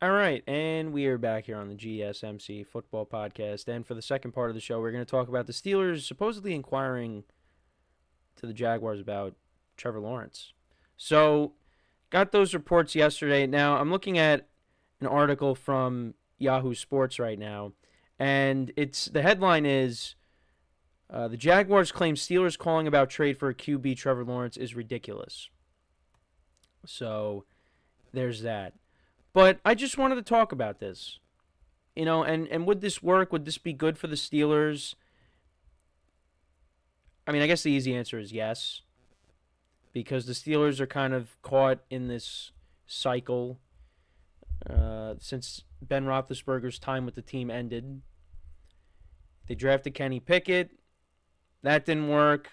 All right, and we are back here on the GSMC football podcast. And for the second part of the show, we're going to talk about the Steelers supposedly inquiring to the Jaguars about Trevor Lawrence. So, got those reports yesterday. Now, I'm looking at an article from Yahoo Sports right now, and the headline is the Jaguars claim Steelers calling about trade for a QB Trevor Lawrence is ridiculous. So, there's that. But I just wanted to talk about this. And would this work? Would this be good for the Steelers? I mean, I guess the easy answer is yes, because the Steelers are kind of caught in this cycle since Ben Roethlisberger's time with the team ended. They drafted Kenny Pickett. That didn't work.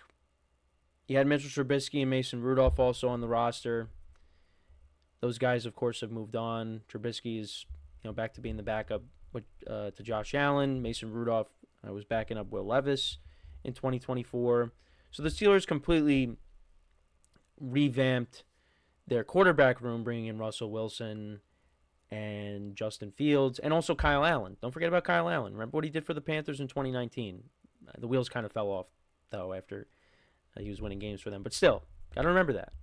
You had Mitchell Trubisky and Mason Rudolph also on the roster. Those guys, of course, have moved on. Trubisky is, back to being the backup to Josh Allen. Mason Rudolph was backing up Will Levis in 2024. So the Steelers completely revamped their quarterback room, bringing in Russell Wilson and Justin Fields, and also Kyle Allen. Don't forget about Kyle Allen. Remember what he did for the Panthers in 2019? The wheels kind of fell off, though, after he was winning games for them. But still, got to remember that.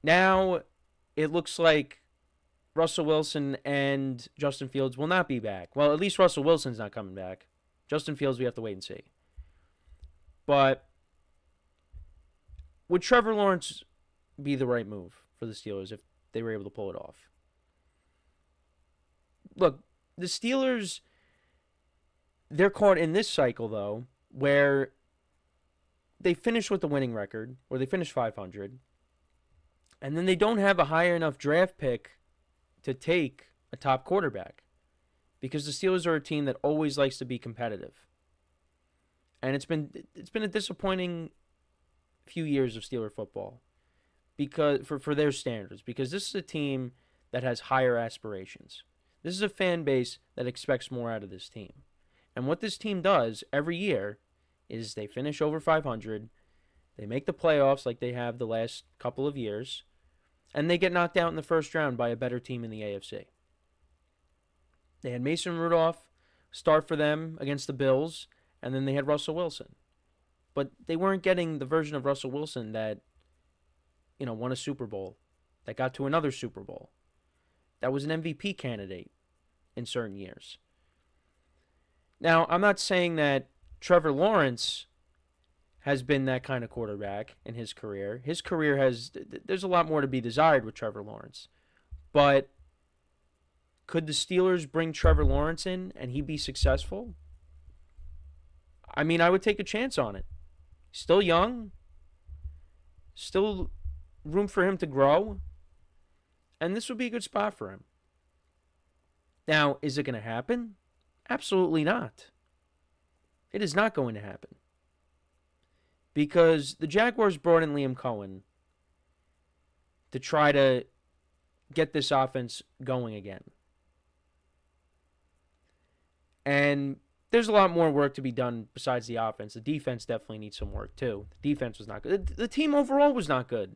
Now, it looks like Russell Wilson and Justin Fields will not be back. Well, at least Russell Wilson's not coming back. Justin Fields, we have to wait and see. But would Trevor Lawrence be the right move for the Steelers if they were able to pull it off? Look, the Steelers, they're caught in this cycle, though, where they finish with the winning record, or they finish 500, and then they don't have a high enough draft pick to take a top quarterback, because the Steelers are a team that always likes to be competitive. And it's been a disappointing few years of Steeler football because for their standards, because this is a team that has higher aspirations. This is a fan base that expects more out of this team. And what this team does every year is they finish over 500, they make the playoffs like they have the last couple of years, and they get knocked out in the first round by a better team in the AFC. They had Mason Rudolph start for them against the Bills, and then they had Russell Wilson. But they weren't getting the version of Russell Wilson that, won a Super Bowl, that got to another Super Bowl, that was an MVP candidate in certain years. Now, I'm not saying that Trevor Lawrence has been that kind of quarterback in his career. His career there's a lot more to be desired with Trevor Lawrence. But could the Steelers bring Trevor Lawrence in and he be successful? I mean, I would take a chance on it. Still young. Still room for him to grow. And this would be a good spot for him. Now, is it going to happen? Absolutely not. It is not going to happen. Because the Jaguars brought in Liam Cohen to try to get this offense going again. And there's a lot more work to be done besides the offense. The defense definitely needs some work too. The defense was not good. The team overall was not good.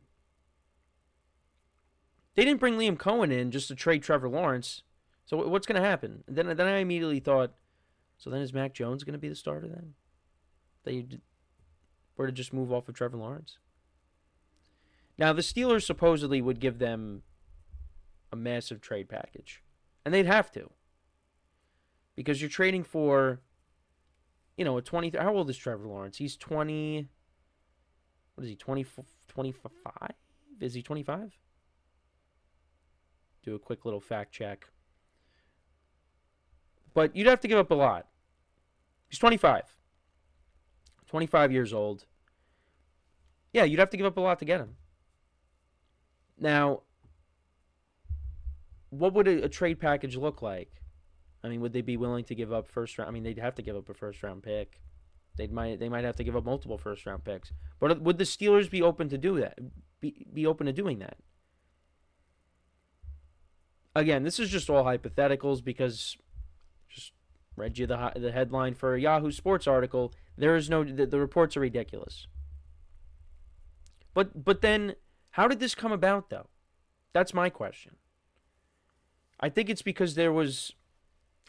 They didn't bring Liam Cohen in just to trade Trevor Lawrence. So what's going to happen? Then I immediately thought, so then is Mac Jones going to be the starter then? They were to just move off of Trevor Lawrence? Now, the Steelers supposedly would give them a massive trade package. And they'd have to. Because you're trading for, a 20... How old is Trevor Lawrence? He's 20... What is he, 25? Is he 25? Do a quick little fact check. But you'd have to give up a lot. He's 25. 25 years old. Yeah, you'd have to give up a lot to get him. Now, what would a trade package look like? I mean, would they be willing to give up first round? I mean, they'd have to give up a first round pick. They might have to give up multiple first round picks. But would the Steelers be open to do that? Be open to doing that? Again, this is just all hypotheticals because just read you the headline for a Yahoo Sports article. There is the reports are ridiculous. But then how did this come about though? That's my question. I think it's because there was.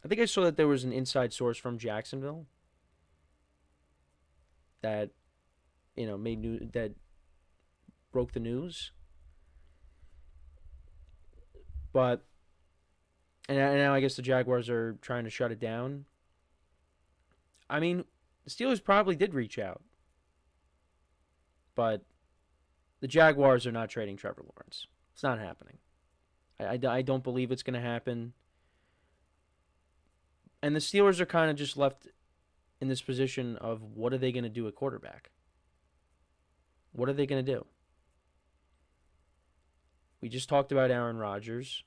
I think I saw that there was an inside source from Jacksonville that made new that broke the news, but and now I guess the Jaguars are trying to shut it down. I mean, the Steelers probably did reach out, but the Jaguars are not trading Trevor Lawrence. It's not happening. I don't believe it's going to happen. And the Steelers are kind of just left in this position of what are they going to do at quarterback? What are they going to do? We just talked about Aaron Rodgers,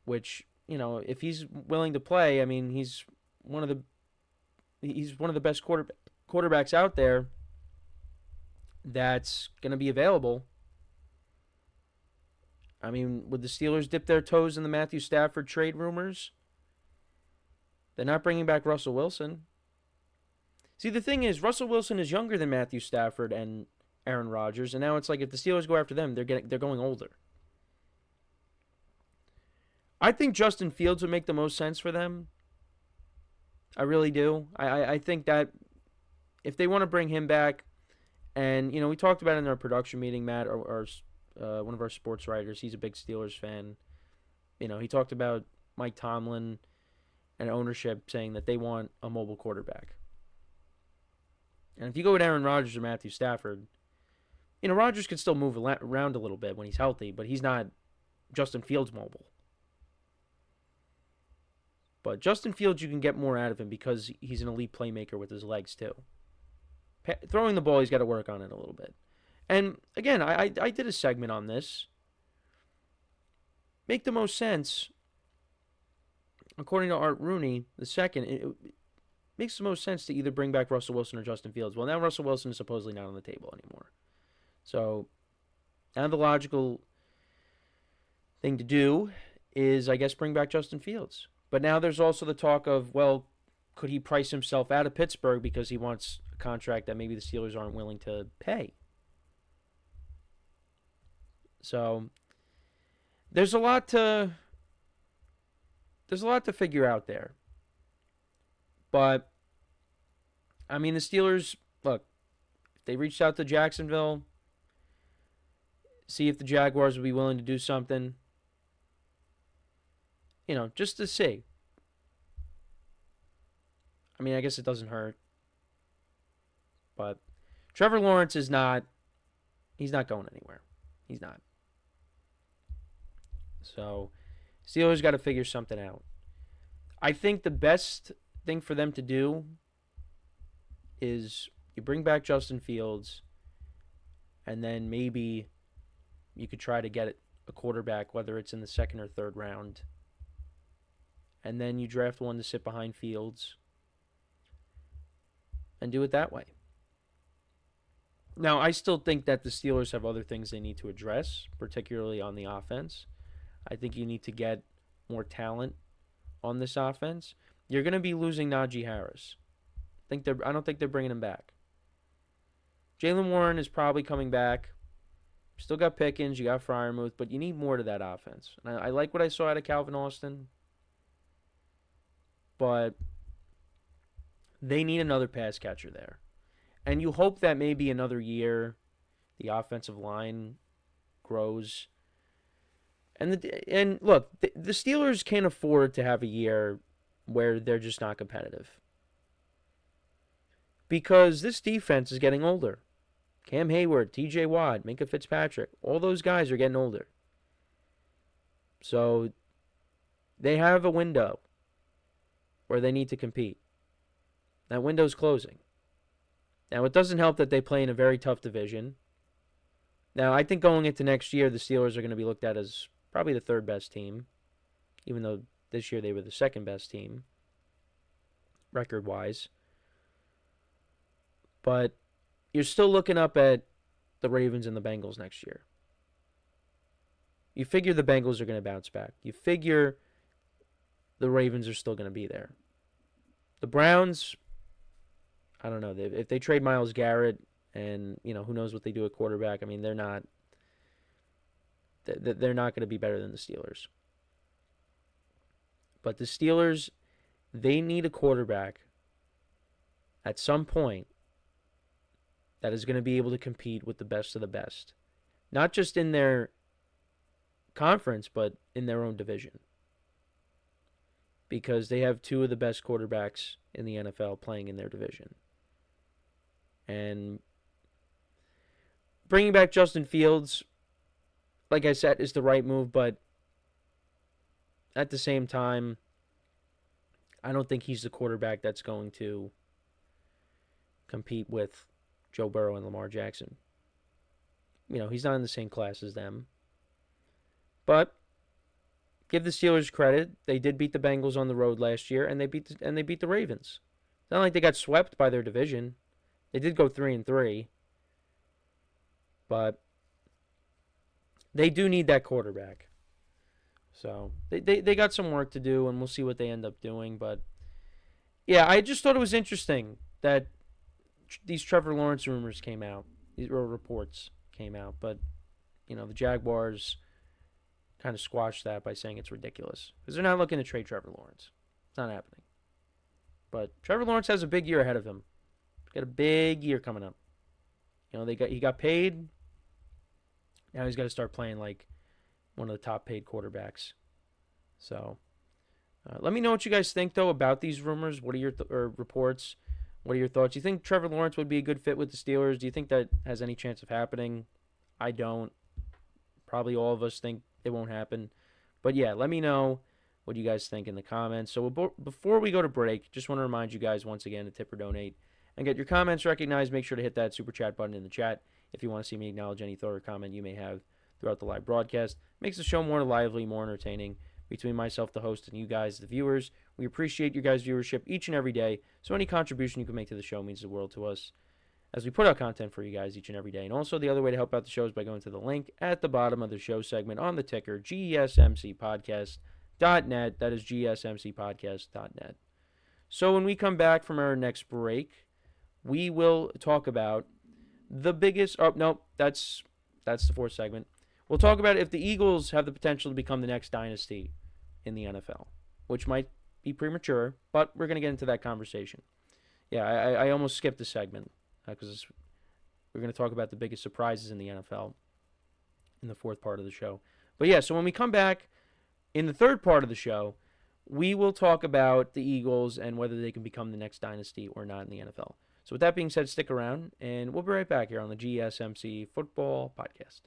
which, if he's willing to play, I mean, he's one of the best quarterbacks out there that's going to be available. I mean, would the Steelers dip their toes in the Matthew Stafford trade rumors? They're not bringing back Russell Wilson. See, the thing is, Russell Wilson is younger than Matthew Stafford and Aaron Rodgers, and now it's like if the Steelers go after them, they're going older. I think Justin Fields would make the most sense for them. I really do. I think that if they want to bring him back, and we talked about it in our production meeting, Matt, or one of our sports writers, he's a big Steelers fan. He talked about Mike Tomlin and ownership saying that they want a mobile quarterback. And if you go with Aaron Rodgers or Matthew Stafford, Rodgers could still move around a little bit when he's healthy, but he's not Justin Fields mobile. But Justin Fields, you can get more out of him because he's an elite playmaker with his legs too. Throwing the ball, he's got to work on it a little bit. And again, I did a segment on this. Make the most sense, according to Art Rooney, the second, it makes the most sense to either bring back Russell Wilson or Justin Fields. Well, now Russell Wilson is supposedly not on the table anymore. So now the logical thing to do is, I guess, bring back Justin Fields. But now there's also the talk of, well, could he price himself out of Pittsburgh because he wants a contract that maybe the Steelers aren't willing to pay? So there's a lot to figure out there. But I mean, the Steelers, look, if they reached out to Jacksonville, see if the Jaguars would be willing to do something, just to see. I mean, I guess it doesn't hurt. But Trevor Lawrence he's not going anywhere. He's not. So, Steelers got to figure something out. I think the best thing for them to do is you bring back Justin Fields, and then maybe you could try to get a quarterback, whether it's in the second or third round, and then you draft one to sit behind Fields and do it that way. Now, I still think that the Steelers have other things they need to address, particularly on the offense. I think you need to get more talent on this offense. You're going to be losing Najee Harris. I don't think they're bringing him back. Jaylen Warren is probably coming back. Still got Pickens, you got Freiermuth, but you need more to that offense. And I like what I saw out of Calvin Austin, but they need another pass catcher there. And you hope that maybe another year the offensive line grows. And look, the Steelers can't afford to have a year where they're just not competitive. Because this defense is getting older. Cam Hayward, TJ Watt, Minkah Fitzpatrick, all those guys are getting older. So they have a window where they need to compete. That window's closing. Now, it doesn't help that they play in a very tough division. Now, I think going into next year, the Steelers are going to be looked at as probably the third best team, even though this year they were the second best team, record-wise. But you're still looking up at the Ravens and the Bengals next year. You figure the Bengals are going to bounce back. You figure the Ravens are still going to be there. The Browns, I don't know. If they trade Myles Garrett and, who knows what they do at quarterback, I mean, they're not they're not going to be better than the Steelers. But the Steelers, they need a quarterback at some point that is going to be able to compete with the best of the best. Not just in their conference, but in their own division. Because they have two of the best quarterbacks in the NFL playing in their division. And bringing back Justin Fields, like I said, is the right move, but at the same time, I don't think he's the quarterback that's going to compete with Joe Burrow and Lamar Jackson. He's not in the same class as them. But give the Steelers credit. They did beat the Bengals on the road last year, and they beat the Ravens. It's not like they got swept by their division. They did go 3-3. But they do need that quarterback. So they got some work to do, and we'll see what they end up doing. But yeah, I just thought it was interesting that these Trevor Lawrence rumors came out, or reports came out. But the Jaguars kind of squashed that by saying it's ridiculous because they're not looking to trade Trevor Lawrence. It's not happening. But Trevor Lawrence has a big year ahead of him. He's got a big year coming up. He got paid. Now he's got to start playing like one of the top paid quarterbacks. So let me know what you guys think though about these rumors. What are your reports? What are your thoughts? Do you think Trevor Lawrence would be a good fit with the Steelers? Do you think that has any chance of happening? I don't. Probably all of us think it won't happen. But yeah, let me know what you guys think in the comments. So before we go to break, just want to remind you guys once again to tip or donate and get your comments recognized. Make sure to hit that super chat button in the chat if you want to see me acknowledge any thought or comment you may have throughout the live broadcast. Makes the show more lively, more entertaining between myself, the host, and you guys, the viewers. We appreciate your guys' viewership each and every day. So any contribution you can make to the show means the world to us as we put out content for you guys each and every day. And also the other way to help out the show is by going to the link at the bottom of the show segment on the ticker, GSMCPodcast.net. That is GSMCPodcast.net. So when we come back from our next break, we will talk about the biggest... Oh, no, that's the fourth segment. We'll talk about if the Eagles have the potential to become the next dynasty in the NFL, which might be premature, but we're going to get into that conversation. Yeah, I almost skipped a segment because we're going to talk about the biggest surprises in the NFL in the fourth part of the show. But yeah, so when we come back in the third part of the show, we will talk about the Eagles and whether they can become the next dynasty or not in the NFL. So with that being said, stick around, and we'll be right back here on the GSMC Football Podcast.